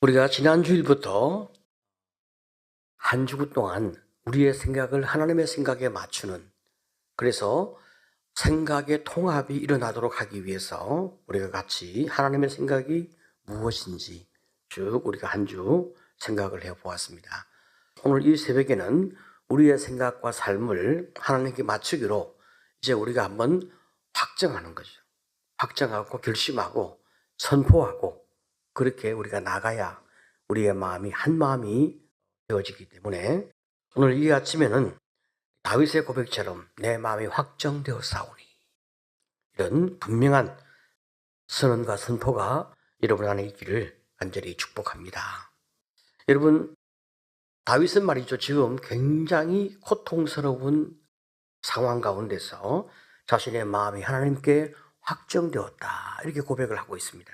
우리가 지난 주일부터 한 주구 동안 우리의 생각을 하나님의 생각에 맞추는, 그래서 생각의 통합이 일어나도록 하기 위해서 우리가 같이 하나님의 생각이 무엇인지 쭉 우리가 한 주 생각을 해 보았습니다. 오늘 이 새벽에는 우리의 생각과 삶을 하나님께 맞추기로 이제 우리가 한번 확정하는 거죠. 확정하고 결심하고 선포하고 그렇게 우리가 나가야 우리의 마음이 한 마음이 되어지기 때문에 오늘 이 아침에는 다윗의 고백처럼 내 마음이 확정되었사오니, 이런 분명한 선언과 선포가 여러분 안에 있기를 간절히 축복합니다. 여러분, 다윗은 말이죠, 지금 굉장히 고통스러운 상황 가운데서 자신의 마음이 하나님께 확정되었다, 이렇게 고백을 하고 있습니다.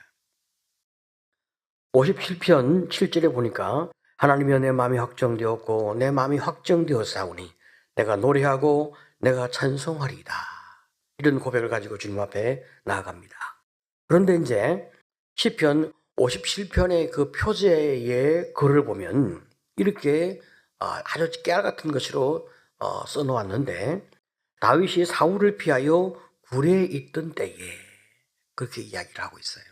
57편 7절에 보니까 하나님이여 내 마음이 확정되었고 내 마음이 확정되었사오니 내가 노래하고 내가 찬송하리이다, 이런 고백을 가지고 주님 앞에 나아갑니다. 그런데 이제 시편 57편의 그 표제의 글을 보면 이렇게 아주 깨알 같은 것으로 써놓았는데, 다윗이 사울을 피하여 굴에 있던 때에, 그렇게 이야기를 하고 있어요.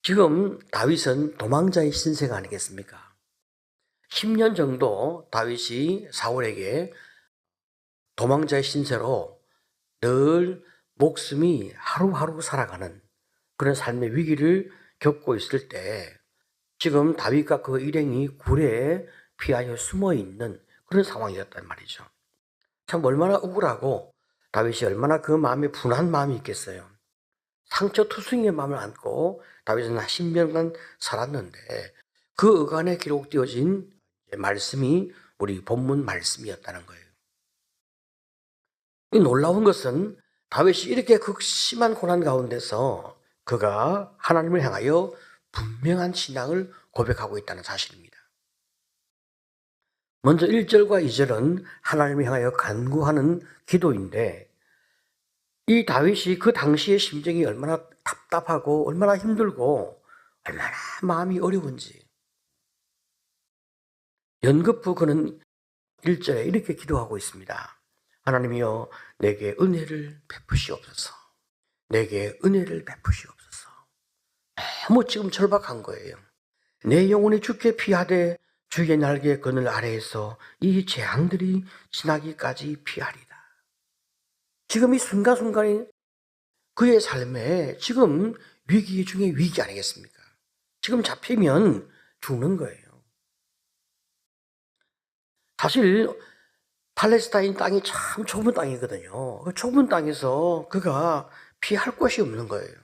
지금 다윗은 도망자의 신세가 아니겠습니까? 10년 정도 다윗이 사울에게 도망자의 신세로 늘 목숨이 하루하루 살아가는 그런 삶의 위기를 겪고 있을 때, 지금 다윗과 그 일행이 굴에 피하여 숨어 있는 그런 상황이었단 말이죠. 참 얼마나 억울하고 다윗이 얼마나 그 마음에 분한 마음이 있겠어요. 상처투성이의 마음을 안고 다윗은 10년간 살았는데 그 어간에 기록되어진 말씀이 우리 본문 말씀이었다는 거예요. 이 놀라운 것은 다윗이 이렇게 극심한 고난 가운데서 그가 하나님을 향하여 분명한 신앙을 고백하고 있다는 사실입니다. 먼저 1절과 2절은 하나님을 향하여 간구하는 기도인데, 이 다윗이 그 당시의 심정이 얼마나 답답하고 얼마나 힘들고 얼마나 마음이 어려운지, 연거푸 그는 1절에 이렇게 기도하고 있습니다. 하나님이여 내게 은혜를 베푸시옵소서. 내게 은혜를 베푸시옵소서. 너무 지금 절박한 거예요. 내 영혼이 주께 피하되 주의 날개 그늘 아래에서 이 재앙들이 지나기까지 피하리다. 지금 이 순간순간이 그의 삶에 지금 위기 중에 위기 아니겠습니까? 지금 잡히면 죽는 거예요. 사실 팔레스타인 땅이 참 좁은 땅이거든요. 그 좁은 땅에서 그가 피할 곳이 없는 거예요.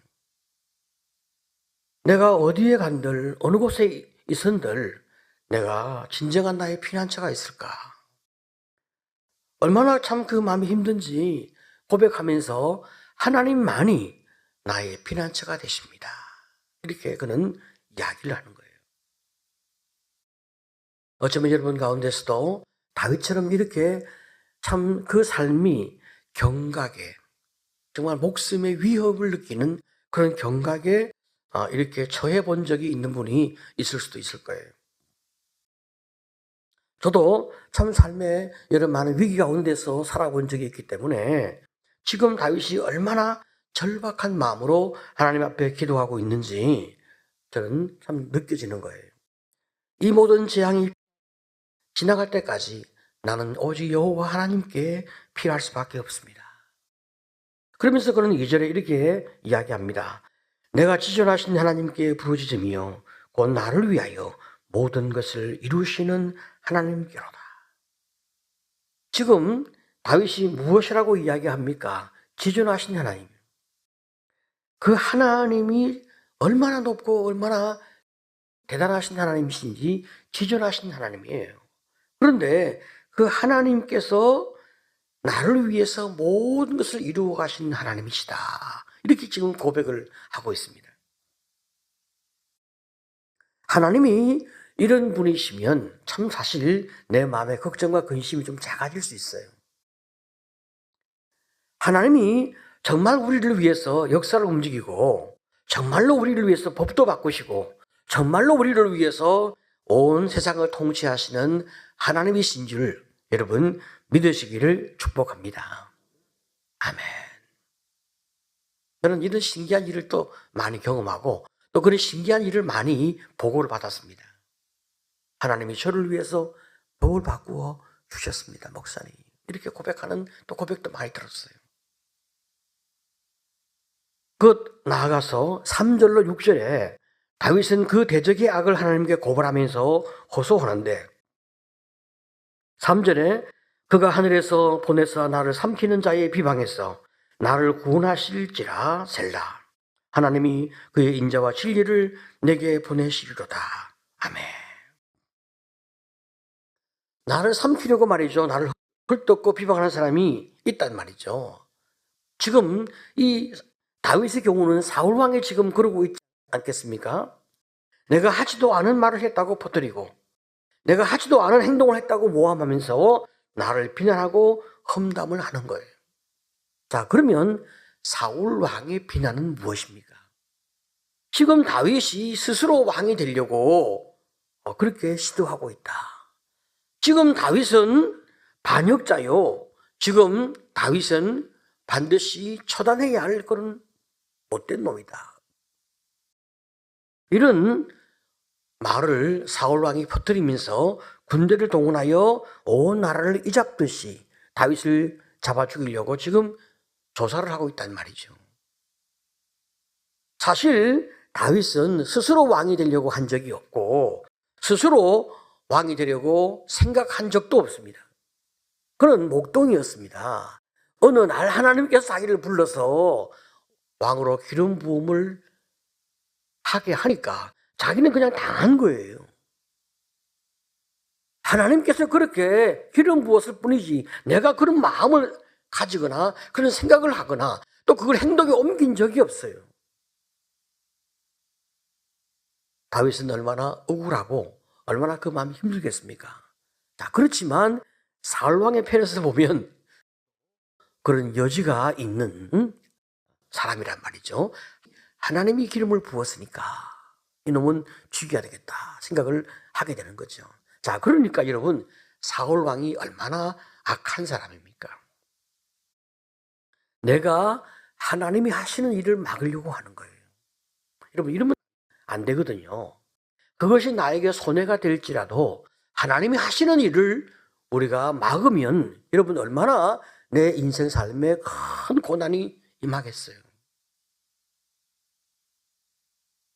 내가 어디에 간들 어느 곳에 있은들 내가 진정한 나의 피난처가 있을까? 얼마나 참 그 마음이 힘든지 고백하면서 하나님만이 나의 피난처가 되십니다, 이렇게 그는 이야기를 하는 거예요. 어쩌면 여러분 가운데서도 다윗처럼 이렇게 참 그 삶이 경각에, 정말 목숨의 위협을 느끼는 그런 경각에 이렇게 처해 본 적이 있는 분이 있을 수도 있을 거예요. 저도 참 삶에 여러 많은 위기 가운데서 살아본 적이 있기 때문에 지금 다윗이 얼마나 절박한 마음으로 하나님 앞에 기도하고 있는지 저는 참 느껴지는 거예요. 이 모든 재앙이 지나갈 때까지 나는 오직 여호와 하나님께 필요할 수밖에 없습니다. 그러면서 그는 2절에 이렇게 이야기합니다. 내가 지존하신 하나님께 부르짖으며 곧 나를 위하여 모든 것을 이루시는 하나님께로다. 지금 다윗이 무엇이라고 이야기합니까? 지존하신 하나님. 그 하나님이 얼마나 높고 얼마나 대단하신 하나님이신지 지존하신 하나님이에요. 그런데 그 하나님께서 나를 위해서 모든 것을 이루어 가신 하나님이시다, 이렇게 지금 고백을 하고 있습니다. 하나님이 이런 분이시면 참 사실 내 마음의 걱정과 근심이 좀 작아질 수 있어요. 하나님이 정말 우리를 위해서 역사를 움직이고 정말로 우리를 위해서 법도 바꾸시고 정말로 우리를 위해서 온 세상을 통치하시는 하나님이신 줄 여러분 믿으시기를 축복합니다. 아멘. 저는 이런 신기한 일을 또 많이 경험하고 또 그런 신기한 일을 많이 보고를 받았습니다. 하나님이 저를 위해서 법을 바꾸어 주셨습니다. 목사님. 이렇게 고백하는 또 고백도 많이 들었어요. 나아가서 3절로 6절에 다윗은 그 대적의 악을 하나님께 고발하면서 호소하는데 3절에 그가 하늘에서 보내사 나를 삼키는 자의 비방에서 나를 구원하실지라 셀라. 하나님이 그의 인자와 진리를 내게 보내시리로다. 아멘. 나를 삼키려고 말이죠. 나를 헐떡고 비방하는 사람이 있단 말이죠. 지금 이 다윗의 경우는 사울 왕이 지금 그러고 있지 않겠습니까? 내가 하지도 않은 말을 했다고 퍼뜨리고 내가 하지도 않은 행동을 했다고 모함하면서 나를 비난하고 험담을 하는 거예요. 자, 그러면 사울 왕의 비난은 무엇입니까? 지금 다윗이 스스로 왕이 되려고 그렇게 시도하고 있다. 지금 다윗은 반역자요. 지금 다윗은 반드시 처단해야 할 그런 못된 놈이다. 이런 말을 사울왕이 퍼뜨리면서 군대를 동원하여 온 나라를 이잡듯이 다윗을 잡아 죽이려고 지금 조사를 하고 있단 말이죠. 사실 다윗은 스스로 왕이 되려고 한 적이 없고 스스로 왕이 되려고 생각한 적도 없습니다. 그는 목동이었습니다. 어느 날 하나님께서 자기를 불러서 왕으로 기름 부음을 하게 하니까 자기는 그냥 당한 거예요. 하나님께서 그렇게 기름 부었을 뿐이지 내가 그런 마음을 가지거나 그런 생각을 하거나 또 그걸 행동에 옮긴 적이 없어요. 다윗은 얼마나 억울하고 얼마나 그 마음이 힘들겠습니까? 자, 그렇지만 사울왕의 편에서 보면 그런 여지가 있는 사람이란 말이죠. 하나님이 기름을 부었으니까 이놈은 죽여야 되겠다 생각을 하게 되는 거죠. 자, 그러니까 여러분 사울왕이 얼마나 악한 사람입니까? 내가 하나님이 하시는 일을 막으려고 하는 거예요. 여러분 이러면 안 되거든요. 그것이 나에게 손해가 될지라도 하나님이 하시는 일을 우리가 막으면 여러분 얼마나 내 인생 삶에 큰 고난이 임하겠어요.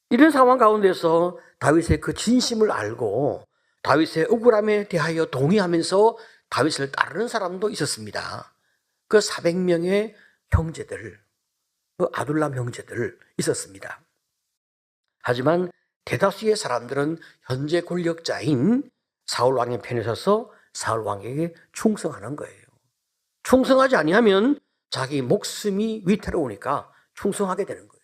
이런 상황 가운데서 다윗의 그 진심을 알고 다윗의 억울함에 대하여 동의하면서 다윗을 따르는 사람도 있었습니다. 그 400명의 형제들, 그 아둘람 형제들 있었습니다. 하지만 대다수의 사람들은 현재 권력자인 사울왕의 편에 서서 사울왕에게 충성하는 거예요. 충성하지 아니하면 자기 목숨이 위태로우니까 충성하게 되는 거예요.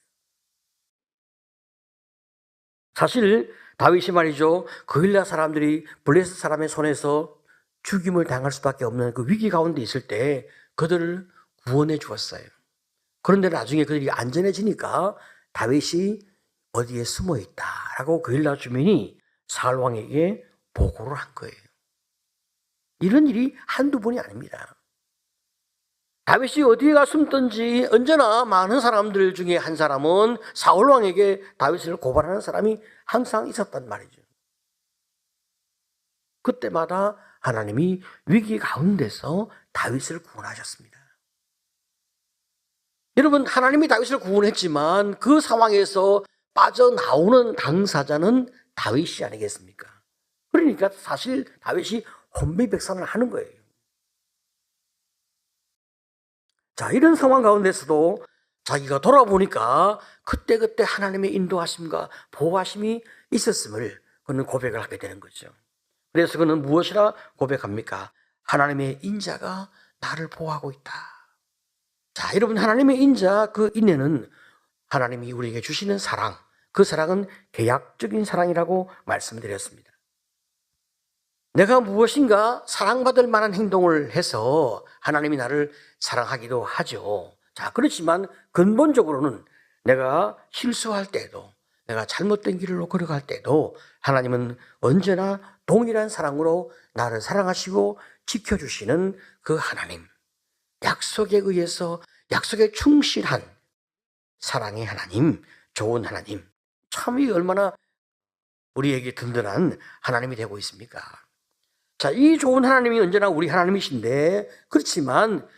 사실 다윗이 말이죠. 그일라 사람들이 블레셋 사람의 손에서 죽임을 당할 수밖에 없는 그 위기 가운데 있을 때 그들을 구원해 주었어요. 그런데 나중에 그들이 안전해지니까 다윗이 어디에 숨어 있다라고 그일라 주민이 사울왕에게 보고를 한 거예요. 이런 일이 한두 번이 아닙니다. 다윗이 어디에 가 숨든지 언제나 많은 사람들 중에 한 사람은 사울왕에게 다윗을 고발하는 사람이 항상 있었단 말이죠. 그때마다 하나님이 위기 가운데서 다윗을 구원하셨습니다. 여러분 하나님이 다윗을 구원했지만 그 상황에서 빠져나오는 당사자는 다윗이 아니겠습니까? 그러니까 사실 다윗이 혼비백산을 하는 거예요. 자, 이런 상황 가운데서도 자기가 돌아보니까 그때그때 하나님의 인도하심과 보호하심이 있었음을 그는 고백을 하게 되는 거죠. 그래서 그는 무엇이라 고백합니까? 하나님의 인자가 나를 보호하고 있다. 자, 여러분 하나님의 인자 그 인내는 하나님이 우리에게 주시는 사랑, 그 사랑은 계약적인 사랑이라고 말씀드렸습니다. 내가 무엇인가 사랑받을 만한 행동을 해서 하나님이 나를 사랑하기도 하죠. 자, 그렇지만 근본적으로는 내가 실수할 때도, 내가 잘못된 길로 걸어갈 때도 하나님은 언제나 동일한 사랑으로 나를 사랑하시고 지켜주시는 그 하나님, 약속에 의해서 약속에 충실한 사랑의 하나님, 좋은 하나님, 참 이 얼마나 우리에게 든든한 하나님이 되고 있습니까? 자, 이 좋은 하나님이 언제나 우리 하나님이신데, 그렇지만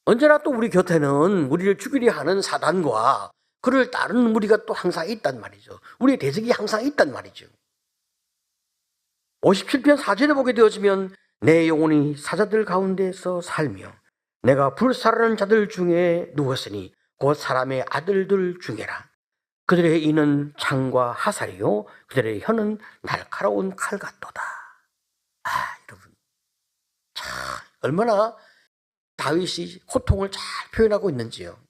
언제나 또 우리 곁에는 우리를 죽이려 하는 사단과 그를 따르는 무리가 또 항상 있단 말이죠. 우리의 대적이 항상 있단 말이죠. 57편 4절에 보게 되어지면 내 영혼이 사자들 가운데서 살며 내가 불사르는 자들 중에 누웠으니 곧 사람의 아들들 중에라. 그들의 이는 창과 화살이요 그들의 혀는 날카로운 칼 같도다. 여러분, 참 얼마나 다윗이 고통을 잘 표현하고 있는지요.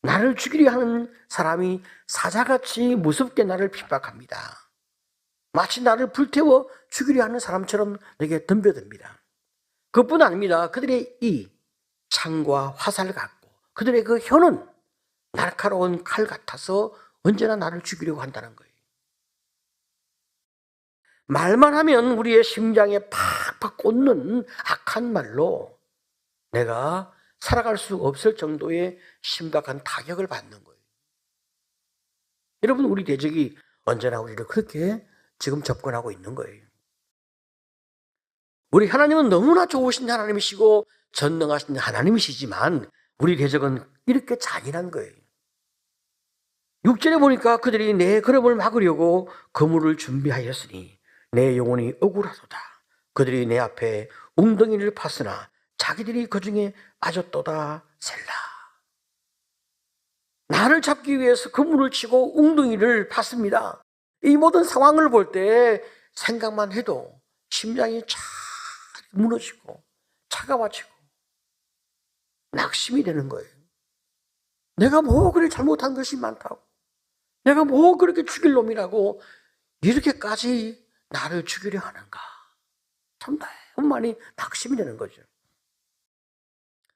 나를 죽이려 하는 사람이 사자같이 무섭게 나를 핍박합니다. 마치 나를 불태워 죽이려 하는 사람처럼 내게 덤벼듭니다. 그것뿐 아닙니다. 그들의 이 창과 화살 같고 그들의 그 혀는 날카로운 칼 같아서 언제나 나를 죽이려고 한다는 거예요. 말만 하면 우리의 심장에 팍팍 꽂는 악한 말로 내가 살아갈 수 없을 정도의 심각한 타격을 받는 거예요. 여러분, 우리 대적이 언제나 우리를 그렇게 지금 접근하고 있는 거예요. 우리 하나님은 너무나 좋으신 하나님이시고 전능하신 하나님이시지만 우리 대적은 이렇게 잔인한 거예요. 6절에 보니까 그들이 내 걸음을 막으려고 거물을 준비하였으니 내 영혼이 억울하도다. 그들이 내 앞에 웅덩이를 팠으나 자기들이 그 중에 빠졌도다 셀라. 나를 잡기 위해서 그물을 치고 웅덩이를 팠습니다. 이 모든 상황을 볼 때 생각만 해도 심장이 쫙 무너지고 차가워지고 낙심이 되는 거예요. 내가 뭐 그렇게 잘못한 것이 많다고, 내가 뭐 그렇게 죽일 놈이라고 이렇게까지 나를 죽이려 하는가. 참 너무 많이 낙심이 되는 거죠.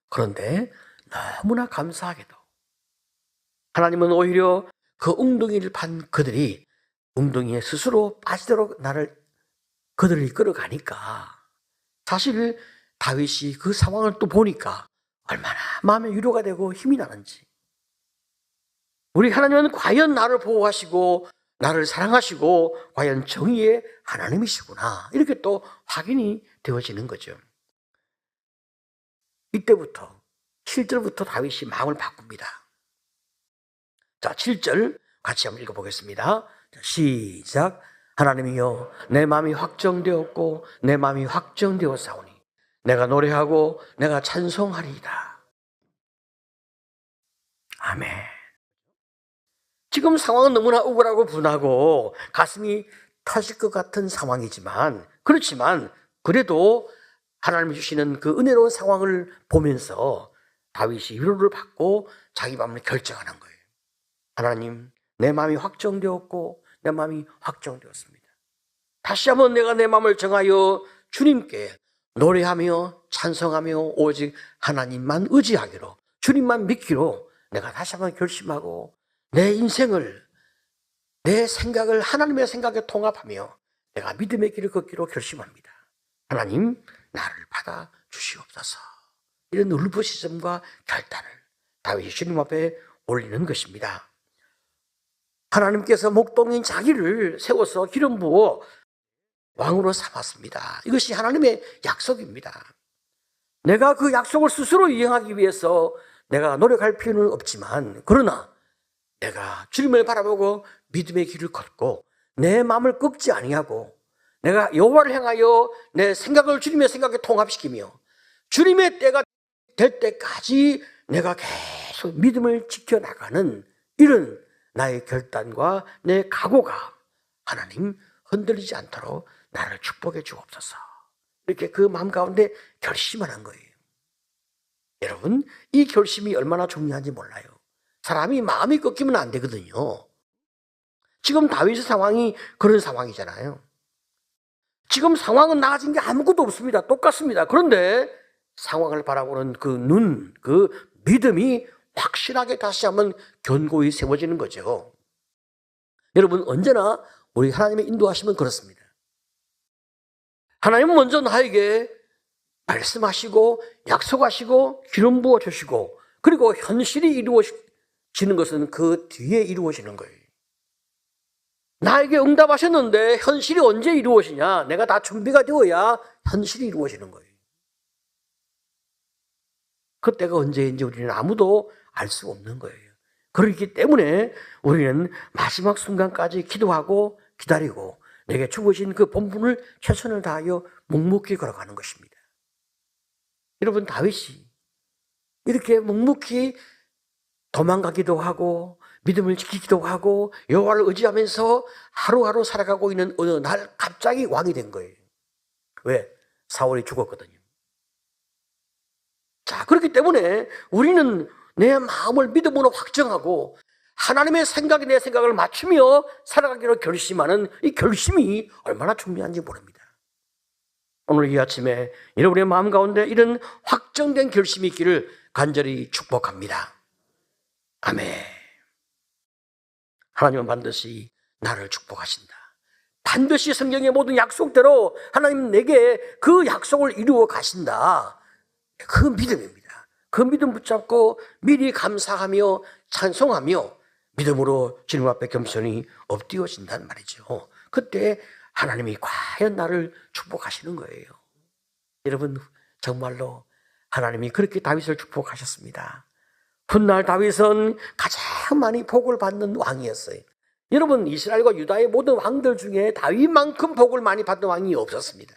그런데 너무나 감사하게도 하나님은 오히려 그 웅덩이를 판 그들이 웅덩이에 스스로 빠지도록 그들을 이끌어가니까 사실 다윗이 그 상황을 또 보니까 얼마나 마음에 위로가 되고 힘이 나는지, 우리 하나님은 과연 나를 보호하시고 나를 사랑하시고 과연 정의의 하나님이시구나, 이렇게 또 확인이 되어지는 거죠. 이때부터 7절부터 다윗이 마음을 바꿉니다. 자, 7절 같이 한번 읽어보겠습니다. 시작. 하나님이여, 내 마음이 확정되었고 내 마음이 확정되었사오니 내가 노래하고 내가 찬송하리이다. 아멘. 지금 상황은 너무나 억울하고 분하고 가슴이 터질 것 같은 상황이지만, 그렇지만 그래도 하나님이 주시는 그 은혜로운 상황을 보면서 다윗이 위로를 받고 자기 마음을 결정하는 거예요. 하나님, 내 마음이 확정되었고 내 마음이 확정되었습니다. 다시 한번 내가 내 마음을 정하여 주님께 노래하며 찬송하며 오직 하나님만 의지하기로, 주님만 믿기로 내가 다시 한번 결심하고 내 인생을, 내 생각을 하나님의 생각에 통합하며 내가 믿음의 길을 걷기로 결심합니다. 하나님, 나를 받아 주시옵소서. 이런 울부짖음과 결단을 다윗이 주님 앞에 올리는 것입니다. 하나님께서 목동인 자기를 세워서 기름 부어 왕으로 삼았습니다. 이것이 하나님의 약속입니다. 내가 그 약속을 스스로 이행하기 위해서 내가 노력할 필요는 없지만, 그러나 내가 주님을 바라보고 믿음의 길을 걷고 내 마음을 꺾지 아니하고 내가 여호와를 향하여 내 생각을 주님의 생각에 통합시키며 주님의 때가 될 때까지 내가 계속 믿음을 지켜나가는 이런 나의 결단과 내 각오가 하나님 흔들리지 않도록 나를 축복해 주옵소서. 이렇게 그 마음 가운데 결심을 한 거예요. 여러분, 이 결심이 얼마나 중요한지 몰라요. 사람이 마음이 꺾이면 안 되거든요. 지금 다윗의 상황이 그런 상황이잖아요. 지금 상황은 나아진 게 아무것도 없습니다. 똑같습니다. 그런데 상황을 바라보는 그 눈, 그 믿음이 확실하게 다시 한번 견고히 세워지는 거죠. 여러분, 언제나 우리 하나님의 인도하시면 그렇습니다. 하나님은 먼저 나에게 말씀하시고 약속하시고 기름 부어주시고, 그리고 현실이 이루어지는 것은 그 뒤에 이루어지는 거예요. 나에게 응답하셨는데 현실이 언제 이루어지냐? 내가 다 준비가 되어야 현실이 이루어지는 거예요. 그때가 언제인지 우리는 아무도 알 수 없는 거예요. 그렇기 때문에 우리는 마지막 순간까지 기도하고 기다리고 내게 주어진 그 본분을 최선을 다하여 묵묵히 걸어가는 것입니다. 여러분, 다윗이 이렇게 묵묵히 도망가기도 하고 믿음을 지키기도 하고 여호와를 의지하면서 하루하루 살아가고 있는 어느 날 갑자기 왕이 된 거예요. 왜? 사울이 죽었거든요. 자, 그렇기 때문에 우리는 내 마음을 믿음으로 확정하고 하나님의 생각이 내 생각을 맞추며 살아가기로 결심하는 이 결심이 얼마나 중요한지 모릅니다. 오늘 이 아침에 여러분의 마음 가운데 이런 확정된 결심이 있기를 간절히 축복합니다. 아멘. 하나님은 반드시 나를 축복하신다. 반드시 성경의 모든 약속대로 하나님 내게 그 약속을 이루어 가신다. 그 믿음입니다. 그 믿음 붙잡고 미리 감사하며 찬송하며 믿음으로 주님 앞에 겸손히 엎드려진단 말이죠. 그때 하나님이 과연 나를 축복하시는 거예요. 여러분, 정말로 하나님이 그렇게 다윗을 축복하셨습니다. 훗날 다윗은 가장 많이 복을 받는 왕이었어요. 여러분, 이스라엘과 유다의 모든 왕들 중에 다윗만큼 복을 많이 받는 왕이 없었습니다.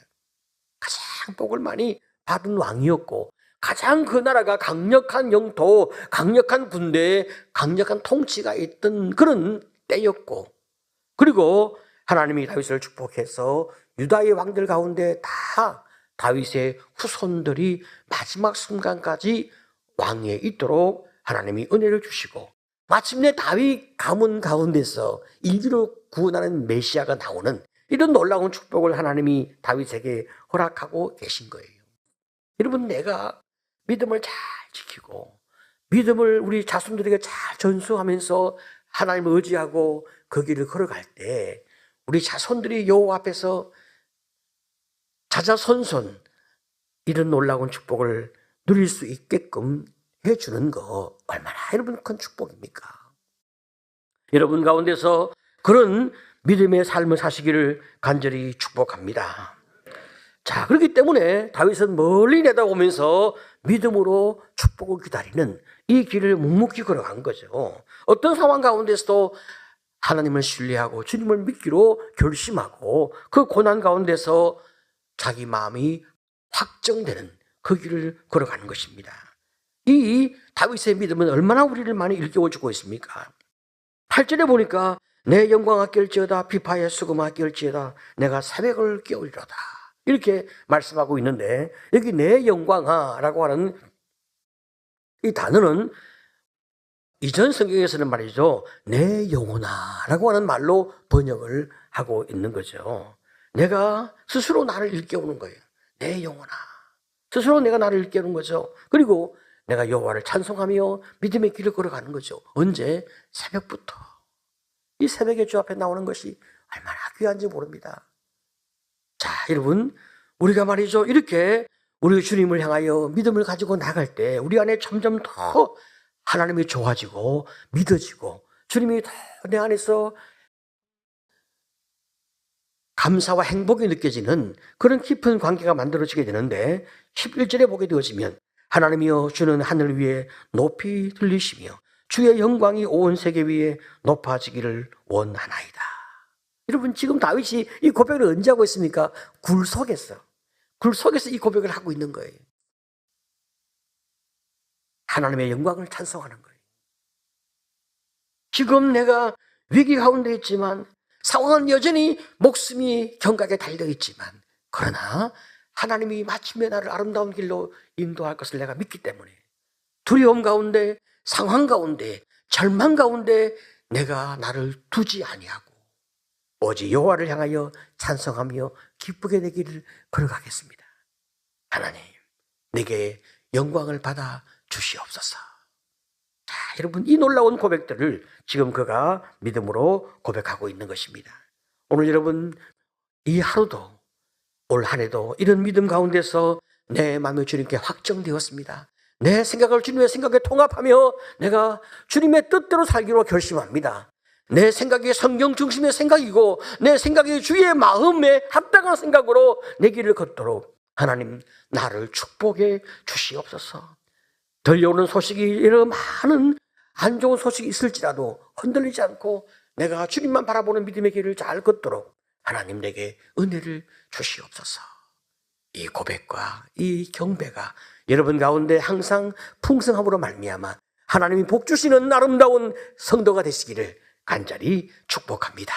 가장 복을 많이 받은 왕이었고 가장 그 나라가 강력한 영토, 강력한 군대, 강력한 통치가 있던 그런 때였고, 그리고 하나님이 다윗을 축복해서 유다의 왕들 가운데 다 다윗의 후손들이 마지막 순간까지 왕위에 있도록 하나님이 은혜를 주시고, 마침내 다윗 가문 가운데서 인류를 구원하는 메시아가 나오는 이런 놀라운 축복을 하나님이 다윗에게 허락하고 계신 거예요. 여러분, 내가 믿음을 잘 지키고 믿음을 우리 자손들에게 잘 전수하면서 하나님을 의지하고 그 길을 걸어갈 때 우리 자손들이 여호와 앞에서 자자손손 이런 놀라운 축복을 누릴 수 있게끔 해주는 거 얼마나 여러분 큰 축복입니까? 여러분 가운데서 그런 믿음의 삶을 사시기를 간절히 축복합니다. 자, 그렇기 때문에 다윗은 멀리 내다보면서 믿음으로 축복을 기다리는 이 길을 묵묵히 걸어간 거죠. 어떤 상황 가운데서도 하나님을 신뢰하고 주님을 믿기로 결심하고 그 고난 가운데서 자기 마음이 확정되는 그 길을 걸어가는 것입니다. 이 다윗의 믿음은 얼마나 우리를 많이 일깨워주고 있습니까? 8절에 보니까 내 영광아 깰지어다 비파의 수금아 깰지어다 내가 새벽을 깨우리로다 이렇게 말씀하고 있는데, 여기 내 영광아라고 하는 이 단어는 이전 성경에서는 말이죠, 내 영혼아라고 하는 말로 번역을 하고 있는 거죠. 내가 스스로 나를 일깨우는 거예요. 내 영혼아. 스스로 내가 나를 일깨우는 거죠. 그리고 내가 여호와를 찬송하며 믿음의 길을 걸어가는 거죠. 언제? 새벽부터. 이 새벽에 주 앞에 나오는 것이 얼마나 귀한지 모릅니다. 자, 여러분, 우리가 말이죠, 이렇게 우리 주님을 향하여 믿음을 가지고 나갈 때 우리 안에 점점 더 하나님이 좋아지고 믿어지고 주님이 더 내 안에서 감사와 행복이 느껴지는 그런 깊은 관계가 만들어지게 되는데, 11절에 보게 되어지면 하나님이여 주는 하늘 위에 높이 들리시며 주의 영광이 온 세계 위에 높아지기를 원하나이다. 여러분, 지금 다윗이 이 고백을 언제 하고 있습니까? 굴 속에서 이 고백을 하고 있는 거예요. 하나님의 영광을 찬송하는 거예요. 지금 내가 위기 가운데 있지만, 상황은 여전히 목숨이 경각에 달려 있지만, 그러나 하나님이 마침내 나를 아름다운 길로 인도할 것을 내가 믿기 때문에 두려움 가운데, 상황 가운데, 절망 가운데 내가 나를 두지 아니하고 오직 여호와를 향하여 찬송하며 기쁘게 내 길을 걸어가겠습니다. 하나님, 내게 영광을 받아 주시옵소서. 자, 여러분 이 놀라운 고백들을 지금 그가 믿음으로 고백하고 있는 것입니다. 오늘 여러분 이 하루도 올 한 해도 이런 믿음 가운데서 내 마음이 주님께 확정되었습니다. 내 생각을 주님의 생각에 통합하며 내가 주님의 뜻대로 살기로 결심합니다. 내 생각이 성경 중심의 생각이고 내 생각이 주의 마음에 합당한 생각으로 내 길을 걷도록 하나님 나를 축복해 주시옵소서. 들려오는 소식이 여러 많은 안 좋은 소식이 있을지라도 흔들리지 않고 내가 주님만 바라보는 믿음의 길을 잘 걷도록 하나님 내게 은혜를 주시옵소서. 이 고백과 이 경배가 여러분 가운데 항상 풍성함으로 말미암아 하나님이 복 주시는 아름다운 성도가 되시기를 간절히 축복합니다.